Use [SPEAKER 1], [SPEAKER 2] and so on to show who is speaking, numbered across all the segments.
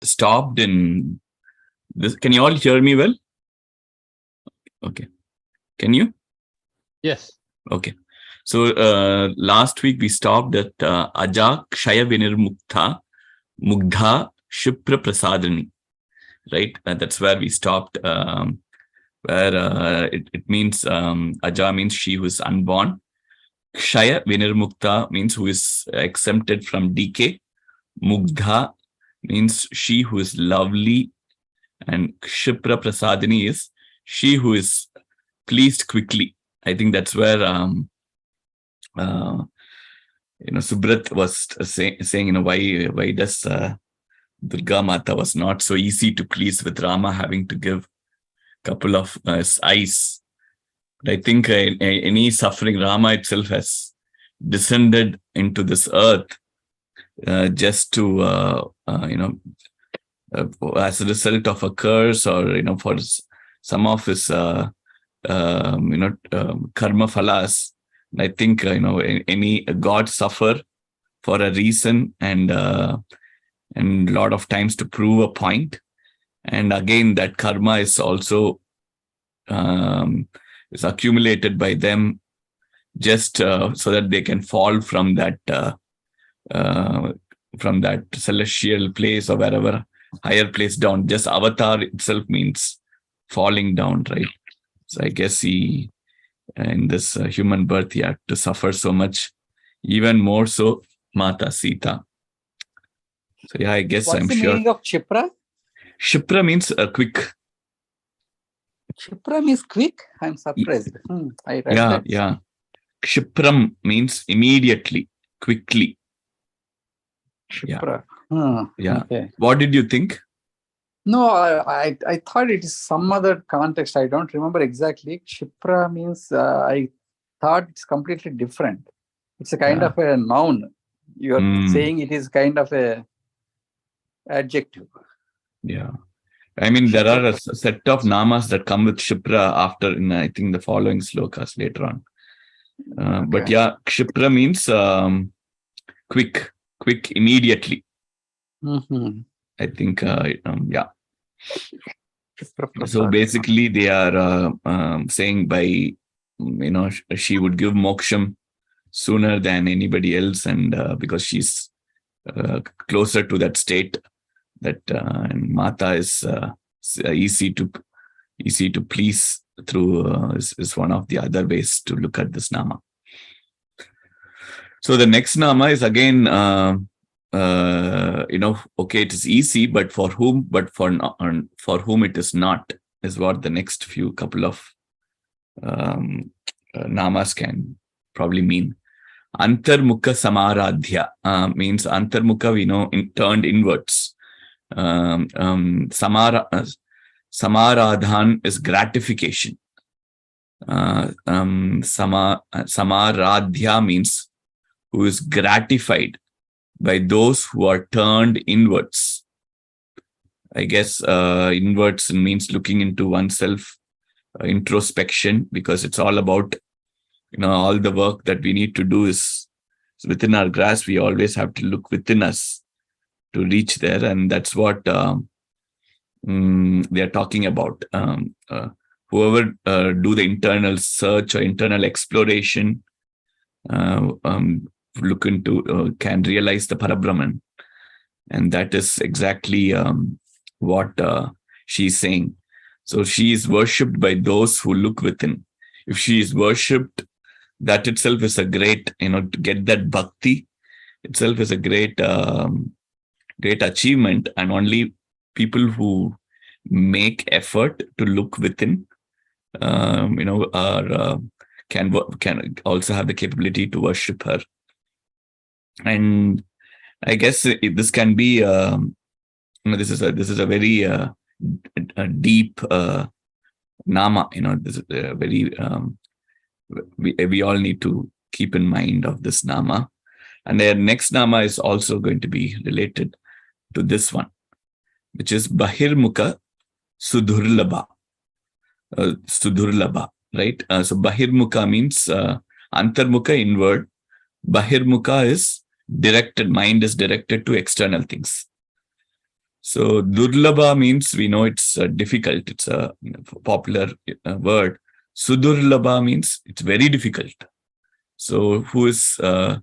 [SPEAKER 1] stopped in this. Can you all hear me well? Okay. Can you?
[SPEAKER 2] Yes.
[SPEAKER 1] Okay. So last week we stopped at Aja Kshaya Vinirmukta Mugdha Shipra Prasadani. Right? That's where we stopped. Where it means Aja means she who is unborn. Kshaya Vinirmukta means who is exempted from decay. Mugdha means she who is lovely. And Kshipra Prasadini is she who is pleased quickly. I think that's where Subrat was saying, why does Durga Mata was not so easy to please with Rama having to give couple of eyes. But I think any suffering, Rama itself has descended into this earth just to as a result of a curse, or for some of his karma phalas. I think any god suffer for a reason and a lot of times to prove a point. And again, that karma is also is accumulated by them just so that they can fall from that celestial place or wherever higher place down. Just avatar itself means falling down, right? So I guess he, in this human birth, he had to suffer so much, even more so Mata Sita. So yeah, I guess
[SPEAKER 3] What's
[SPEAKER 1] I'm
[SPEAKER 3] the
[SPEAKER 1] sure.
[SPEAKER 3] meaning of Kshipra?
[SPEAKER 1] Kshipra means quick.
[SPEAKER 3] Kshipra means quick? I'm surprised. I read that.
[SPEAKER 1] Yeah. Kshipram means immediately, quickly.
[SPEAKER 3] Kshipra.
[SPEAKER 1] Yeah.
[SPEAKER 3] Okay.
[SPEAKER 1] What did you think?
[SPEAKER 3] No, I thought it is some other context. I don't remember exactly. Kshipra means I thought it's completely different. It's a kind of a noun. You're saying it is kind of a adjective.
[SPEAKER 1] Yeah. I mean, there are a set of namas that come with Kshipra after, in I think, the following slokas later on. But yeah, Kshipra means quick, immediately. I think, yeah. So basically, they are saying by, she would give moksham sooner than anybody else, and because she's closer to that state, that and Mata is easy to please through is one of the other ways to look at this nama. So the next nama is again, okay, it is easy, but for whom? But for whom it is not, is what the next few couple of namas can probably mean. Antarmukha Samaradhya means Antarmukha, turned inwards. Samaradhan is gratification. Samaradhya means who is gratified by those who are turned inwards. I guess inwards means looking into oneself, introspection, because it's all about, all the work that we need to do is within our grasp. We always have to look within us to reach there, and that's what they are talking about. Whoever do the internal search or internal exploration, look into, can realize the Parabrahman, and that is exactly what she's saying. So she is worshipped by those who look within. If she is worshipped, that itself is a great, to get that bhakti itself is a great achievement, and only people who make effort to look within, can also have the capability to worship her. And I guess this can be, this is a very deep nama. This is a very we all need to keep in mind of this nama. And their next nama is also going to be related to this one, which is Bahirmukha Sudurlabha. Right? So Bahirmukha means Antarmukha, inward. Bahirmukha is directed, mind is directed to external things. So Durlabha means, we know it's difficult. It's a popular word. Sudurlabha means it's very difficult. So who is a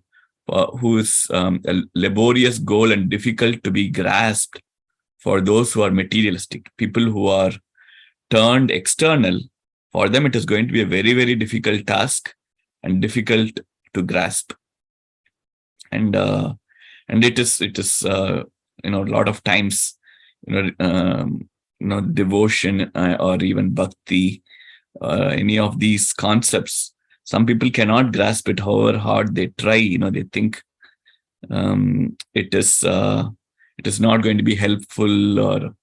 [SPEAKER 1] laborious goal and difficult to be grasped for those who are materialistic. People who are turned external, for them it is going to be a very, very difficult task and difficult to grasp. And it is a lot of times, devotion or even bhakti, any of these concepts, some people cannot grasp it however hard they try. They think it is not going to be helpful, or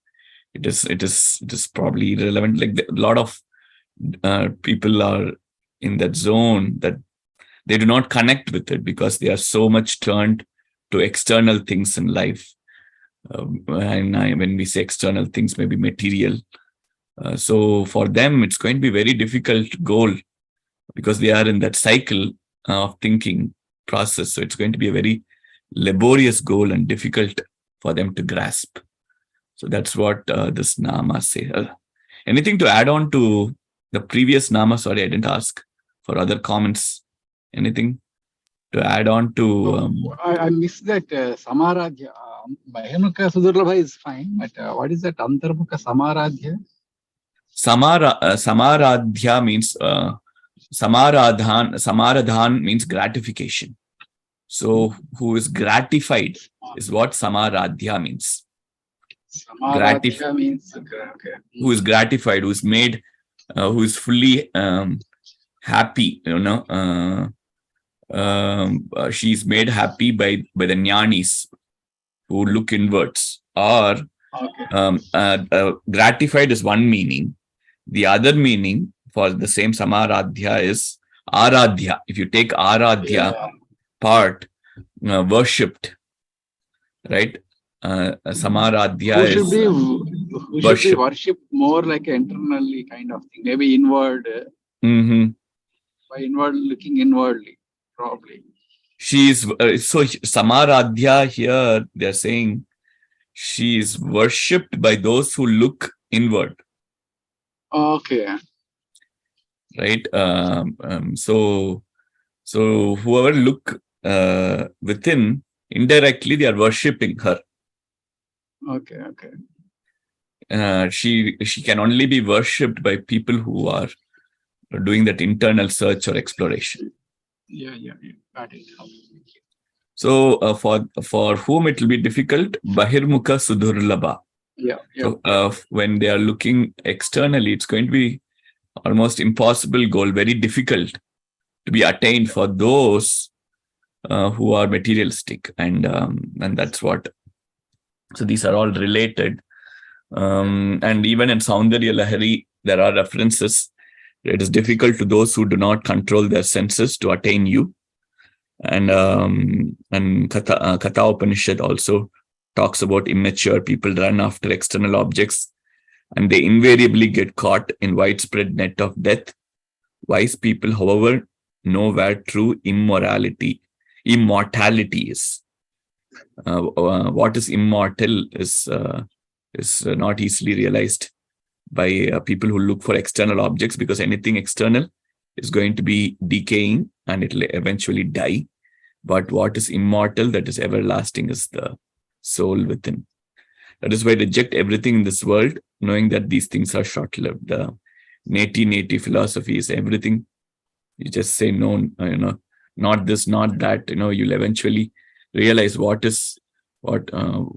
[SPEAKER 1] it is probably irrelevant. Like a lot of people are in that zone that they do not connect with it because they are so much turned to external things in life. When we say external things, maybe material. So for them, it's going to be a very difficult goal because they are in that cycle of thinking process. So it's going to be a very laborious goal and difficult for them to grasp. So that's what this nama say. Anything to add on to the previous nama? Sorry, I didn't ask for other comments. Anything to add on to?
[SPEAKER 2] I missed that Samaradhya. Bahimukha Sudurlabha is fine, but what is that Antarmukha Samaradhya?
[SPEAKER 1] Samaradhya means Samaradhan means gratification. So who is gratified is what Samaradhya means.
[SPEAKER 2] Samaradhya means okay.
[SPEAKER 1] Who is gratified, who is made, who is fully happy. She's made happy by the jnanis who look inwards. Or gratified is one meaning. The other meaning for the same Samaradhya is Aradhya. If you take Aradhya part, worshipped, right? Samaradhya
[SPEAKER 2] who should be worshipped more like internally kind of thing, maybe inward. By inward, looking inwardly, probably.
[SPEAKER 1] She's so Samaradhya here, they're saying she is worshipped by those who look inward.
[SPEAKER 2] Okay.
[SPEAKER 1] Right. So whoever look within, indirectly they are worshipping her.
[SPEAKER 2] Okay.
[SPEAKER 1] She can only be worshipped by people who are doing that internal search or exploration.
[SPEAKER 2] Yeah. Got it.
[SPEAKER 1] So for whom it will be difficult, Bahirmukha Sudurlabha.
[SPEAKER 2] Yeah.
[SPEAKER 1] So when they are looking externally, it's going to be almost impossible goal, very difficult to be attained for those who are materialistic, and that's what. So these are all related, and even in Saundarya Lahari, there are references. It is difficult to those who do not control their senses to attain you, and Katha Upanishad also talks about immature people run after external objects, and they invariably get caught in widespread net of death. Wise people, however, know where true immortality is. What is immortal is not easily realized by people who look for external objects, because anything external is going to be decaying and it will eventually die. But what is immortal, that is everlasting, is the soul within. That is why reject everything in this world, knowing that these things are short-lived. The neti philosophy is everything. You just say no, not this, not that. You'll eventually realize what is the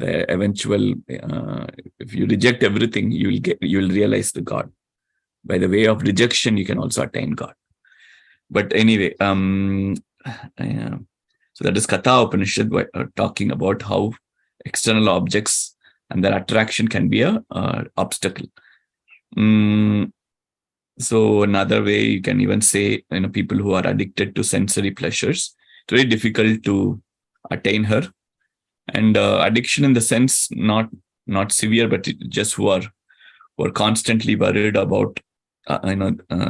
[SPEAKER 1] eventual. If you reject everything, you'll realize the God. By the way of rejection, you can also attain God. But anyway, so that is Katha Upanishad talking about how external objects and their attraction can be a obstacle. So another way you can even say, people who are addicted to sensory pleasures, it's very difficult to attain her. And addiction in the sense, not severe, but just who are constantly worried about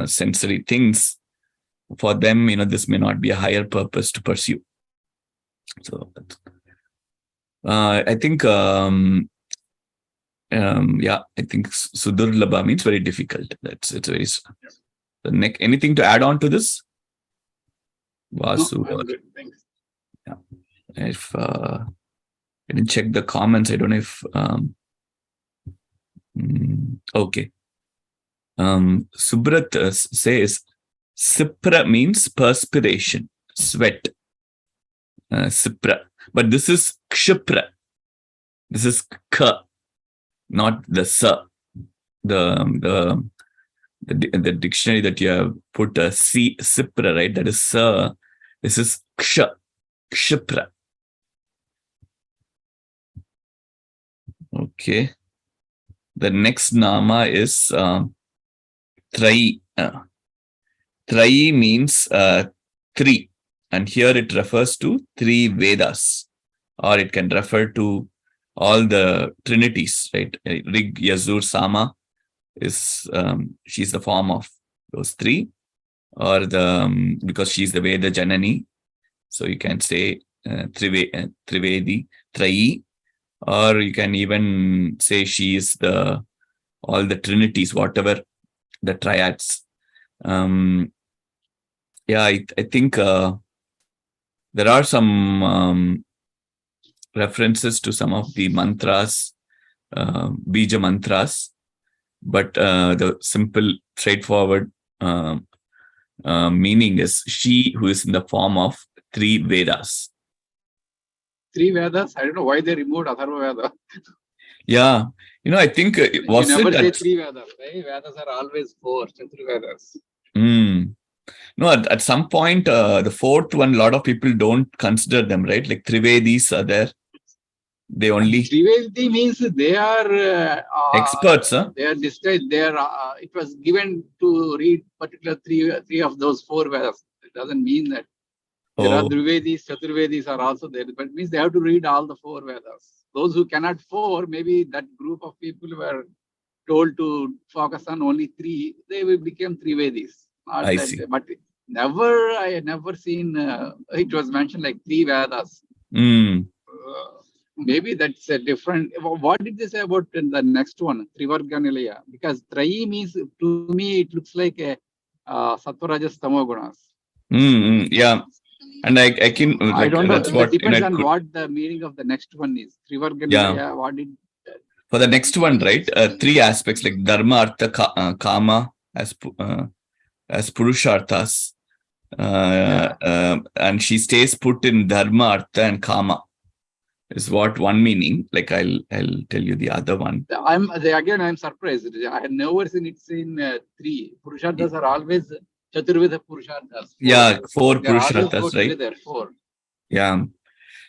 [SPEAKER 1] sensory things. For them, this may not be a higher purpose to pursue. So I think, I think Sudurlabha means very difficult. It's very. The anything to add on to this? Vasu.
[SPEAKER 2] No, I'm good. Thanks.
[SPEAKER 1] Yeah. If I didn't check the comments, I don't know if. Okay. Subrat says, Sipra means perspiration, sweat. Sipra. But this is Kshipra. This is K, not the Sa. The dictionary that you have put Sipra, right? That is Sa. This is Ksha, Kshipra. Okay. The next Nama is Trai. Trai means three. And here it refers to three Vedas, or it can refer to all the trinities, right? Rig, Yajur, Sama is she's the form of those three, or because she's the Veda Janani, so you can say Trivedi, Trai, or you can even say she is all the trinities, whatever the triads. I think there are some references to some of the mantras, bija mantras, but the simple, straightforward meaning is she who is in the form of three Vedas.
[SPEAKER 2] Three Vedas? I don't know why they removed Atharva Veda.
[SPEAKER 1] Yeah, I think was
[SPEAKER 2] you never
[SPEAKER 1] it
[SPEAKER 2] say three Vedas, right? Vedas are always four, Chatru Vedas.
[SPEAKER 1] No, at some point, the fourth one, a lot of people don't consider them, right? Like Trivedis are there. They only...
[SPEAKER 2] Trivedi means they are...
[SPEAKER 1] experts, huh?
[SPEAKER 2] They are described. It was given to read particular three of those four Vedas. It doesn't mean that there are Trivedis, Chaturvedis are also there. But it means they have to read all the four Vedas. Those who cannot four, maybe that group of people were told to focus on only three. They will become Trivedis.
[SPEAKER 1] I see.
[SPEAKER 2] But I had never seen it was mentioned like three Vedas. Maybe that's a different. What did they say about the next one, Trivarganilaya? Because Trai means, to me, it looks like a Sattva-Rajas Tamogunas.
[SPEAKER 1] Yeah. And I can.
[SPEAKER 2] I don't know. It depends on what the meaning of the next one is. Trivarganilaya,
[SPEAKER 1] yeah.
[SPEAKER 2] What did.
[SPEAKER 1] For the next one, right? Three aspects like Dharma, Artha, Kama as Purusharthas. And she stays put in Dharma, Artha, and Kama. Is what one meaning. Like I'll tell you the other one.
[SPEAKER 2] I'm surprised. I had never seen it in three. Purusharthas are always Chaturveda Purusharthas.
[SPEAKER 1] Four Purusharthas, right?
[SPEAKER 2] Together, four.
[SPEAKER 1] Yeah.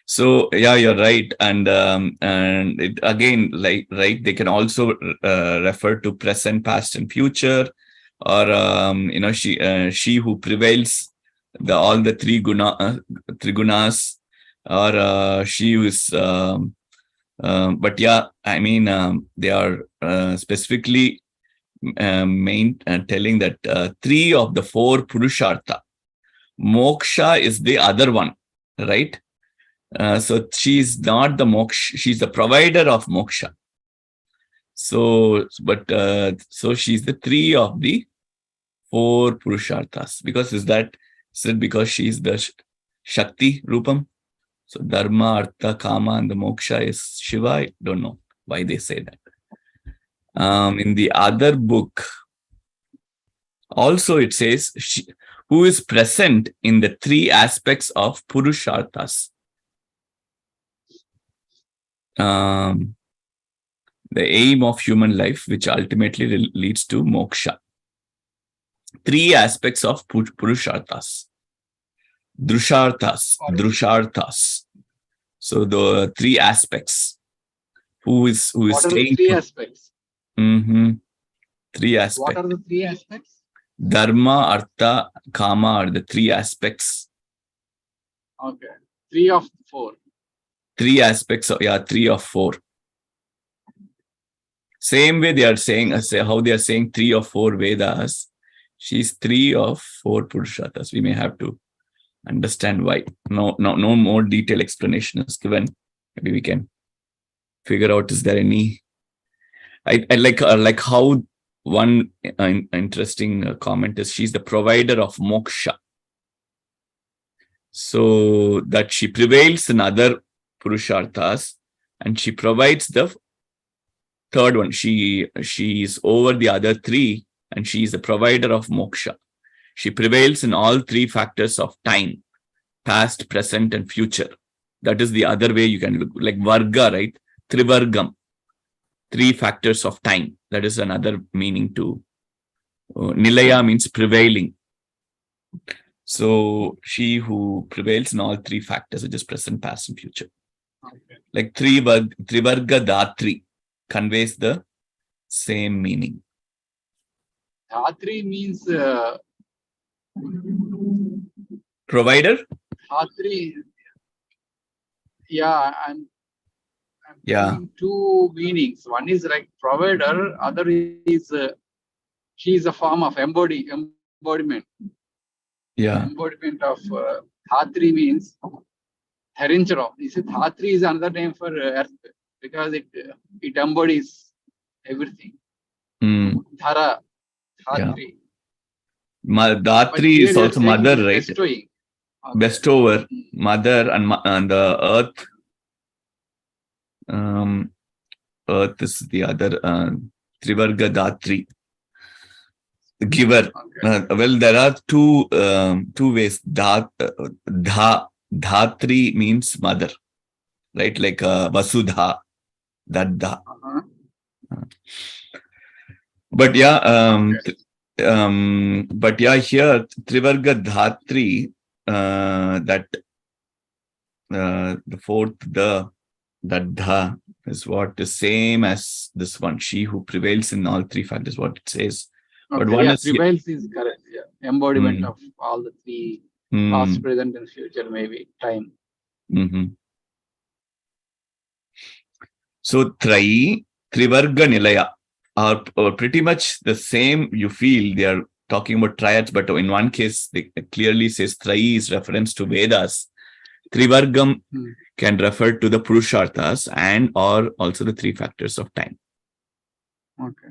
[SPEAKER 1] So you're right, and it, again, like right, they can also refer to present, past, and future, or she who prevails all the trigunas, or she who is. But yeah, I mean, they are specifically telling that three of the four Purushartha, moksha is the other one, right? So she's not the moksha, she's the provider of moksha. So she's the three of the four Purusharthas. Because is it because she's the Shakti Rupam? So Dharma, Artha, Kama, and the moksha is Shiva. I don't know why they say that. In the other book, also it says who is present in the three aspects of Purusharthas. The aim of human life, which ultimately leads to moksha. Three aspects of Purusharthas. Drusharthas. So the three aspects. Who is
[SPEAKER 2] what are the three aspects?
[SPEAKER 1] Three aspects.
[SPEAKER 2] What are the three aspects?
[SPEAKER 1] Dharma, Artha, Kama are the three aspects.
[SPEAKER 2] Okay. Three of four.
[SPEAKER 1] Three aspects, three of four. Same way they are saying, how they are saying three of four Vedas. She's three of four Purusharthas. We may have to understand why. No more detailed explanation is given. Maybe we can figure out, is there any? I like how one interesting comment is, she's the provider of moksha. So that she prevails in other purusharthas and she provides the third one. She is over the other three and she is the provider of moksha. She prevails in all three factors of time, past, present, and future. That is the other way you can look, like varga, right? Trivargam, three factors of time. That is another meaning to Nilaya means prevailing. So she who prevails in all three factors, which is present, past, and future.
[SPEAKER 2] Okay.
[SPEAKER 1] Like Trivarga Dhatri conveys the same meaning.
[SPEAKER 2] Dhatri means
[SPEAKER 1] Provider?
[SPEAKER 2] Dhatri. Yeah, I'm
[SPEAKER 1] Yeah.
[SPEAKER 2] seeing two meanings. One is like provider, other is she is a form of embodiment.
[SPEAKER 1] Yeah.
[SPEAKER 2] Embodiment of Dhatri means Dharincharo. You see, Dhatri is another name for earth because it embodies everything. Dhara, Dhatri.
[SPEAKER 1] Yeah. Dhatri is also mother, right?
[SPEAKER 2] Bestowing. Okay.
[SPEAKER 1] Bestower, mother, and the earth. Earth is the other Trivarga Dhatri, the giver.
[SPEAKER 2] Okay.
[SPEAKER 1] Well, there are two ways. Dhatri means mother, right? Like Vasudha, Dadda. But yeah, here Trivarga Dhatri, that the fourth Dadda is what is same as this one. She who prevails in all three factors, what it says.
[SPEAKER 2] Okay,
[SPEAKER 1] But one is
[SPEAKER 2] prevails is correct. Yeah. Embodiment of all the three, past, present, and future, maybe time.
[SPEAKER 1] So Trivarga Nilaya are pretty much the same. You feel they are talking about triads, but in one case they clearly says Trayi is reference to Vedas. Trivargam can refer to the Purusharthas and or also the three factors of time.
[SPEAKER 2] Okay.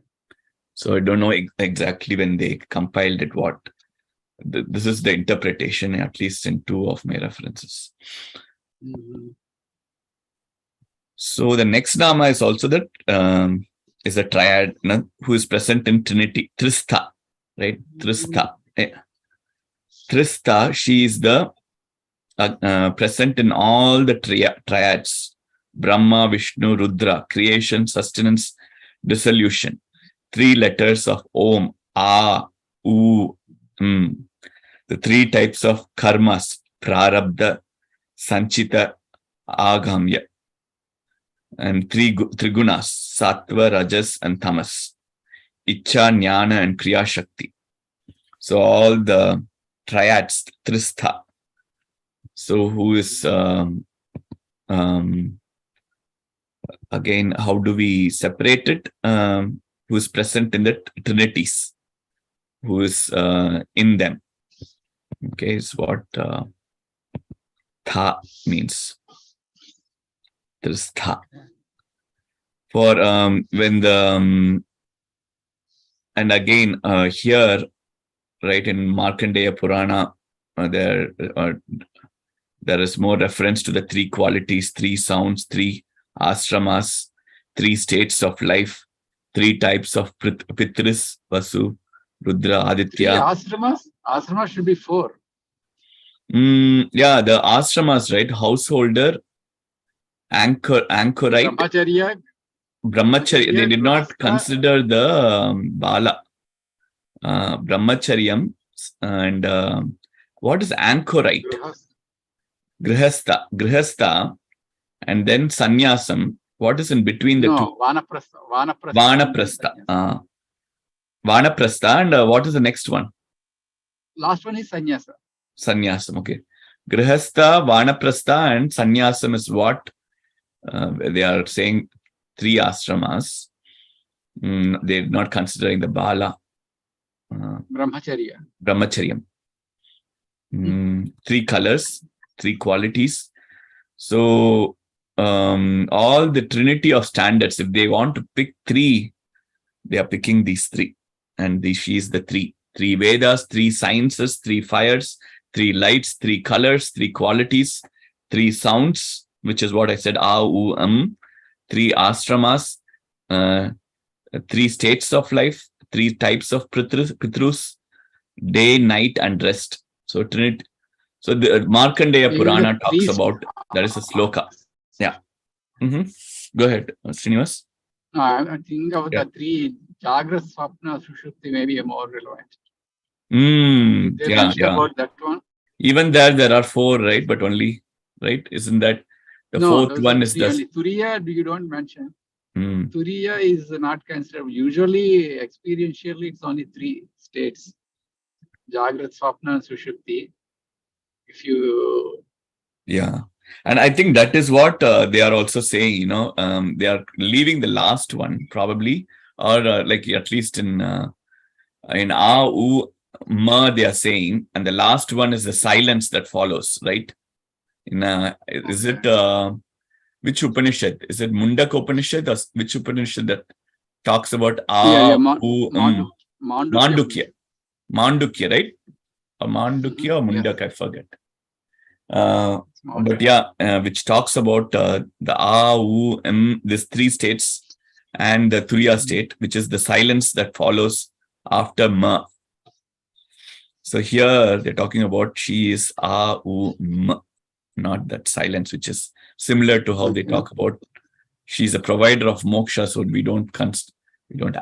[SPEAKER 1] So I don't know exactly when they compiled it what. This is the interpretation, at least in two of my references. So the next Nama is also that is a triad who is present in Trinity, Tristha, right? Tristha. Tristha, she is the present in all the triads: Brahma, Vishnu, Rudra, creation, sustenance, dissolution. Three letters of Om, A, U, the three types of karmas: Prarabdha, Sanchita, Agamya. And three trigunas: Sattva, Rajas, and Tamas. Icha, Jnana, and Kriya Shakti. So all the triads, Tristha. So who is again? How do we separate it? Who is present in the trinities? Who is in them? Okay, is what Tha means. Tristha. For when the and again here, right, in Markandeya Purana, there is more reference to the three qualities, three sounds, three ashramas, three states of life, three types of Pitris, Vasu, Rudra, Aditya.
[SPEAKER 2] Three ashramas? Ashramas should be four.
[SPEAKER 1] Yeah, the ashramas, right? Householder, anchorite, Brahmacharya. They did not consider the Bala. Brahmacharyam and what is anchorite? Grihastha, and then sannyasam. What is in between the two? Vanaprastha. Vanaprastha, and what is the next one?
[SPEAKER 2] Last one is sannyasa.
[SPEAKER 1] Sannyasam, okay. Grihastha, Vanaprastha, and sannyasam is what they are saying. Three ashramas. They're not considering the Bala. Brahmacharyam. Three colors, three qualities. So all the trinity of standards. If they want to pick three, they are picking these three. And she is the three. Three Vedas, three sciences, three fires, three lights, three colors, three qualities, three sounds, which is what I said, three ashramas, three states of life, three types of pitrus, day, night, and rest. So Trinity. So the Markandeya Purana talks about, that is a sloka. Yeah. Go ahead, Srinivas.
[SPEAKER 2] No, I think of the three Jagrat, Swapna, Sushupti may be more relevant. Did they mention about that one?
[SPEAKER 1] Even there are four, right? But only, right? Isn't that the fourth one is the
[SPEAKER 2] Turiya? You don't mention. Turiya is not considered. Usually, experientially, it's only three states: Jagrat, Swapna, and Sushupti. If you
[SPEAKER 1] and I think that is what they are also saying. They are leaving the last one probably, or like at least in Ma they are saying, and the last one is the silence that follows, right? Is it which Upanishad? Is it Mundaka Upanishad, or which Upanishad that talks about Mandukya? Mandukya, right? Or Mandukya or Mundaka, I forget. But which talks about the these three states and the Turiya state, which is the silence that follows after Ma. So here they're talking about she is Ma, not that silence, which is similar to how they talk about she's a provider of moksha, so we don't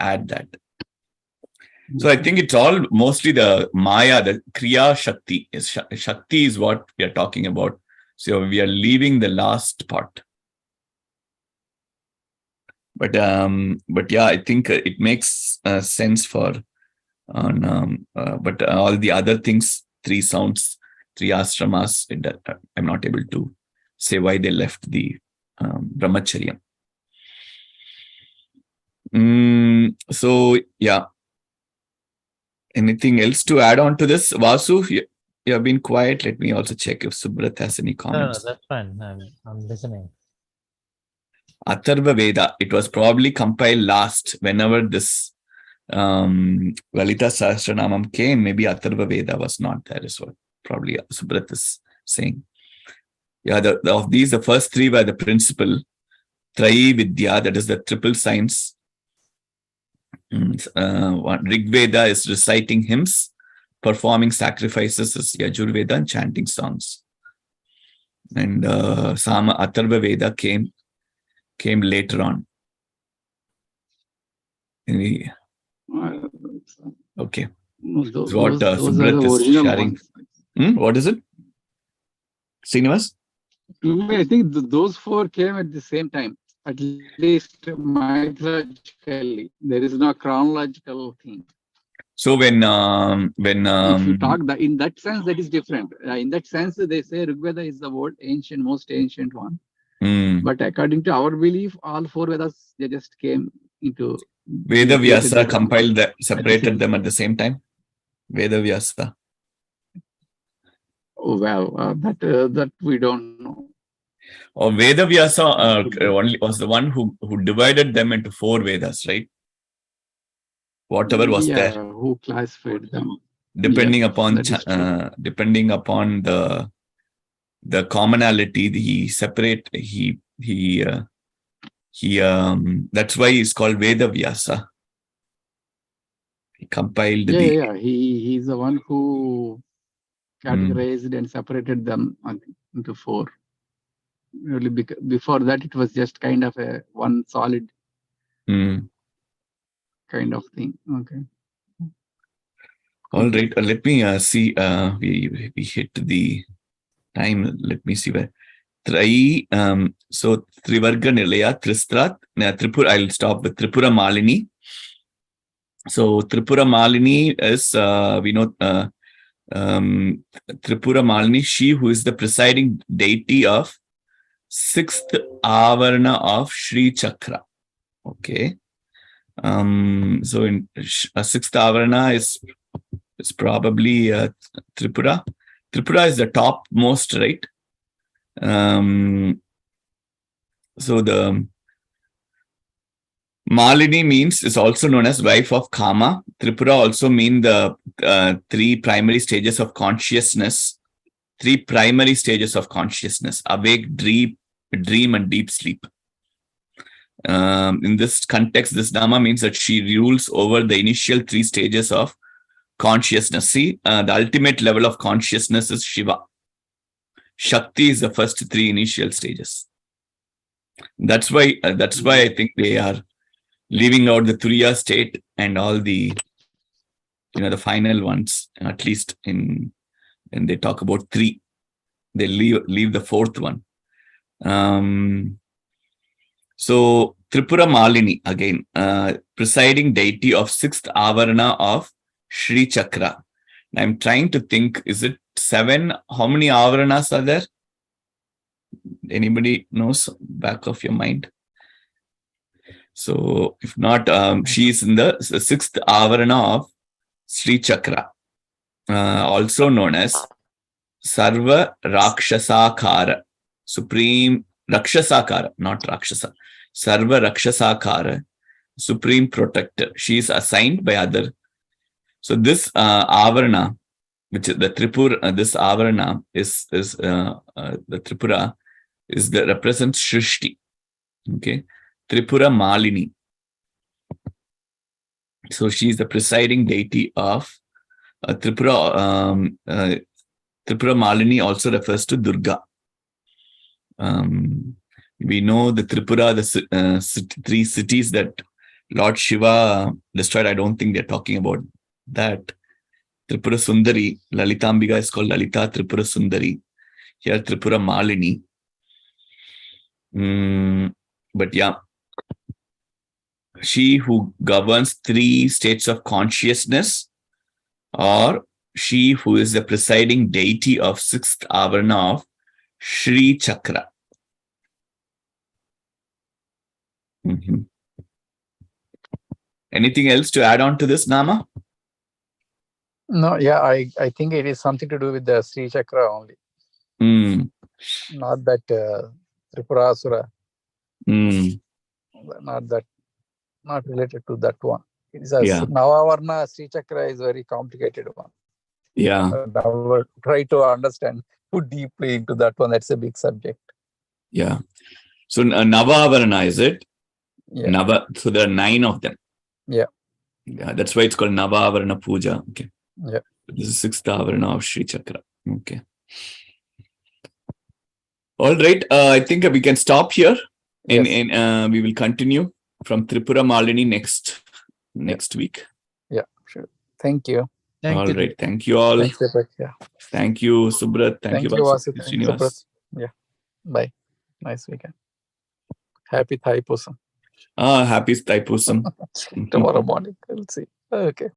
[SPEAKER 1] add that. So I think it's all mostly the Maya, the Kriya Shakti. Shakti is what we are talking about. So we are leaving the last part. But I think it makes sense for but all the other things, three sounds, three ashramas, I'm not able to say why they left the brahmacharya. So anything else to add on to this? Vasu, you have been quiet. Let me also check if Subrat has any comments.
[SPEAKER 4] No, that's fine. I'm listening.
[SPEAKER 1] Atharva Veda, it was probably compiled last whenever this Lalitha Sahsranamam came. Maybe Atharva Veda was not there, is what probably Subrat is saying. Of these, the first three were the principal, Trayi Vidya, that is the triple science. Rig Veda is reciting hymns, performing sacrifices is Yajur Veda, and chanting songs. And Atharva Veda came later on. Okay.
[SPEAKER 2] Those
[SPEAKER 1] what Subrat is sharing. What is it? Srinivas?
[SPEAKER 2] I think those four came at the same time. At least mythologically, there is no chronological thing.
[SPEAKER 1] So when
[SPEAKER 2] if you talk in that sense, that is different. In that sense, they say Rigveda is the most ancient one. But according to our belief, all four Vedas, they just came into
[SPEAKER 1] Veda Vyasa compiled separated them at the same time. Veda Vyasa.
[SPEAKER 2] Oh well, that we don't know.
[SPEAKER 1] Or Veda Vyasa only was the one who divided them into four Vedas, right? Whatever was there.
[SPEAKER 2] Who classified them?
[SPEAKER 1] Depending upon the commonality, that's why he's called Veda Vyasa. He compiled
[SPEAKER 2] he's the one who categorized and separated them into four. Really, before that, it was just kind of a one solid kind of thing. Okay.
[SPEAKER 1] All right. Let me see. We hit the time. Let me see where. So Trivarga Nilaya, Tristrat, Tripura. I'll stop with Tripura Malini. So Tripura Malini is we know Tripura Malini, she who is the presiding deity of 6th Avarana of Sri Chakra. Okay. So in 6th Avarana is probably Tripura. Tripura is the topmost, right? So the Malini is also known as wife of Kama. Tripura also mean the three primary stages of consciousness. Awake, dream, and deep sleep. In this context, this Nama means that she rules over the initial three stages of consciousness. See, the ultimate level of consciousness is Shiva. Shakti is the first three initial stages. That's why I think they are leaving out the Turiya state and all the, the final ones, at least when they talk about three, they leave the fourth one. So Tripura Malini, again, presiding deity of sixth avarana of Sri Chakra. I'm trying to think, is it 7? How many avaranas are there? Anybody knows back of your mind? So if not, she is in the sixth avarana of Sri Chakra, also known as Sarva Rakshasakara, Supreme Rakshasakara, not Rakshasa. Sarva Rakshasakara, Supreme Protector. She is assigned by other. So this avarana, which is the Tripura, this avarana is the Tripura is the represents Shrishti. Okay, Tripura Malini. So she is the presiding deity of Tripura. Tripura Malini also refers to Durga. We know the Tripura, the three cities that Lord Shiva destroyed. I don't think they're talking about that. Tripura Sundari, Lalitambika is called Lalita Tripura Sundari. Here Tripura Malini. But yeah, she who governs three states of consciousness, or she who is the presiding deity of sixth avarana of Sri Chakra. Anything else to add on to this, Nama?
[SPEAKER 3] No, yeah, I think it is something to do with the Sri Chakra only. Not that Tripurasura. Not related to that one. It is a Navavarna Sri Chakra is very complicated one.
[SPEAKER 1] Yeah.
[SPEAKER 3] Now try to understand, put deeply into that one. That's a big subject.
[SPEAKER 1] Yeah. So Navavarna, is it?
[SPEAKER 3] Yeah.
[SPEAKER 1] So there are 9 of them.
[SPEAKER 3] Yeah.
[SPEAKER 1] Yeah. That's why it's called Navavarna Puja. Okay.
[SPEAKER 3] Yeah.
[SPEAKER 1] This is sixth avarana of Sri Chakra. Okay. All right. I think we can stop here. And we will continue from Tripura Malini next week.
[SPEAKER 3] Yeah, sure. Thank you.
[SPEAKER 1] All right. Thank you all.
[SPEAKER 3] Thanks, Deepak. Yeah.
[SPEAKER 1] Thank you, Subrat. Thank you,
[SPEAKER 3] Vasu.
[SPEAKER 1] Srinivas.
[SPEAKER 3] Yeah. Bye. Nice weekend. Happy Thaipusam.
[SPEAKER 1] Happy Thaipusam.
[SPEAKER 3] Tomorrow morning. We'll see. Okay.